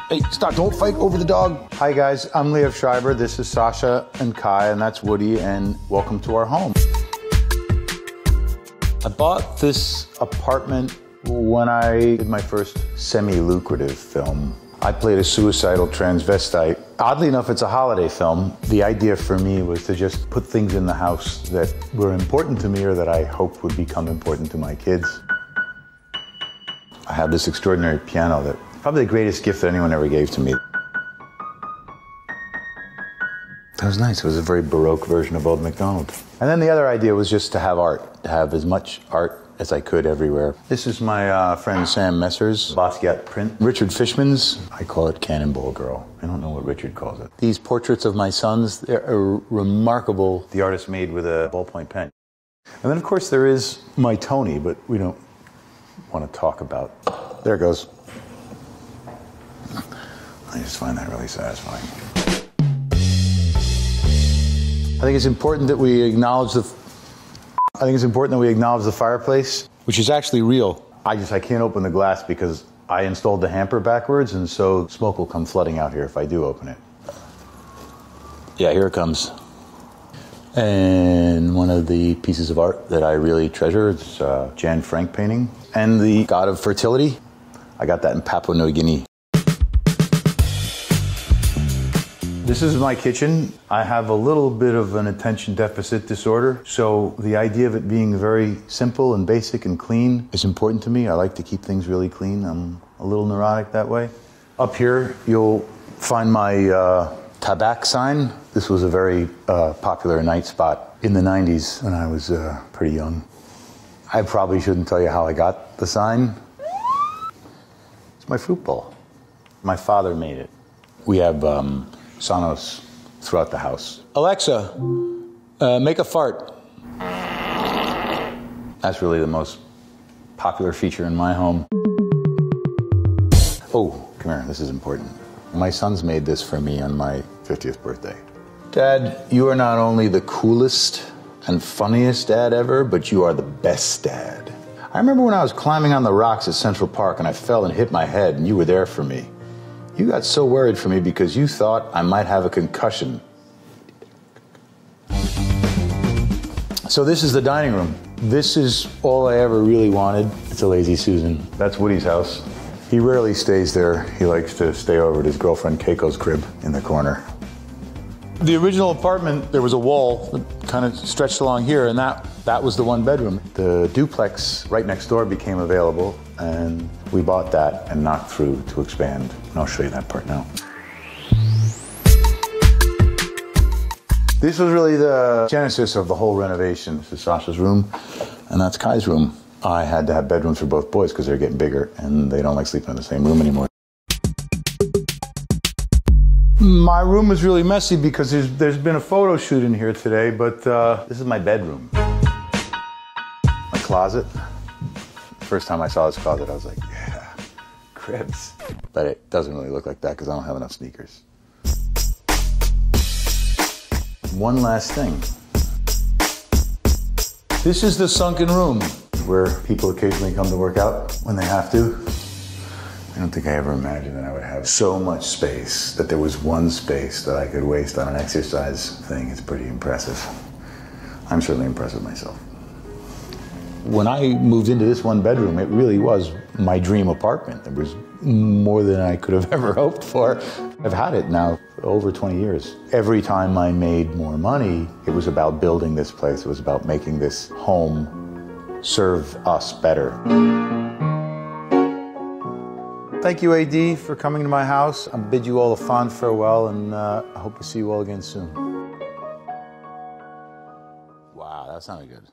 Hey, stop, don't fight over the dog. Hi guys, I'm Liev Schreiber. This is Sasha and Kai, and that's Woody, and welcome to our home. I bought this apartment when I did my first semi-lucrative film. I played a suicidal transvestite. Oddly enough, it's a holiday film. The idea for me was to just put things in the house that were important to me or that I hoped would become important to my kids. I have this extraordinary piano that probably the greatest gift that anyone ever gave to me. That was nice. It was a very Baroque version of Old MacDonald. And then the other idea was just to have art, to have as much art as I could everywhere. This is my friend Sam Messer's Basquiat print. Richard Fishman's, I call it Cannonball Girl. I don't know what Richard calls it. These portraits of my sons, they're remarkable. The artist made with a ballpoint pen. And then of course there is my Tony, but we don't want to talk about. There it goes. I just find that really satisfying. I think it's important that we acknowledge the fireplace, which is actually real. I can't open the glass because I installed the hamper backwards, and so smoke will come flooding out here if I do open it. Yeah, here it comes. And one of the pieces of art that I really treasure is Jan Frank painting. And the God of Fertility. I got that in Papua New Guinea. This is my kitchen. I have a little bit of an attention deficit disorder, so the idea of it being very simple and basic and clean is important to me. I like to keep things really clean. I'm a little neurotic that way. Up here, you'll find my Tabak sign. This was a very popular night spot in the 90s when I was pretty young. I probably shouldn't tell you how I got the sign. It's my fruit bowl. My father made it. We have Sonos throughout the house. Alexa, make a fart. That's really the most popular feature in my home. Oh, come here, this is important. My sons made this for me on my 50th birthday. Dad, you are not only the coolest and funniest dad ever, but you are the best dad. I remember when I was climbing on the rocks at Central Park and I fell and hit my head and you were there for me. You got so worried for me because you thought I might have a concussion. So this is the dining room. This is all I ever really wanted. It's a Lazy Susan. That's Woody's house. He rarely stays there. He likes to stay over at his girlfriend Keiko's crib in the corner. The original apartment, there was a wall that kind of stretched along here, and that was the one bedroom. The duplex right next door became available, and we bought that and knocked through to expand. And I'll show you that part now. This was really the genesis of the whole renovation. This is Sasha's room, and that's Kai's room. I had to have bedrooms for both boys because they're getting bigger, and they don't like sleeping in the same room anymore. My room is really messy because there's been a photo shoot in here today, but this is my bedroom. My closet. First time I saw this closet, I was like, yeah, cribs. But it doesn't really look like that because I don't have enough sneakers. One last thing. This is the sunken room where people occasionally come to work out when they have to. I don't think I ever imagined that I would have so much space, that there was one space that I could waste on an exercise thing. It's pretty impressive. I'm certainly impressed with myself. When I moved into this one bedroom, it really was my dream apartment. It was more than I could have ever hoped for. I've had it now for over 20 years. Every time I made more money, it was about building this place. It was about making this home serve us better. Thank you, AD, for coming to my house. I bid you all a fond farewell, and I hope to see you all again soon. Wow, that sounded good.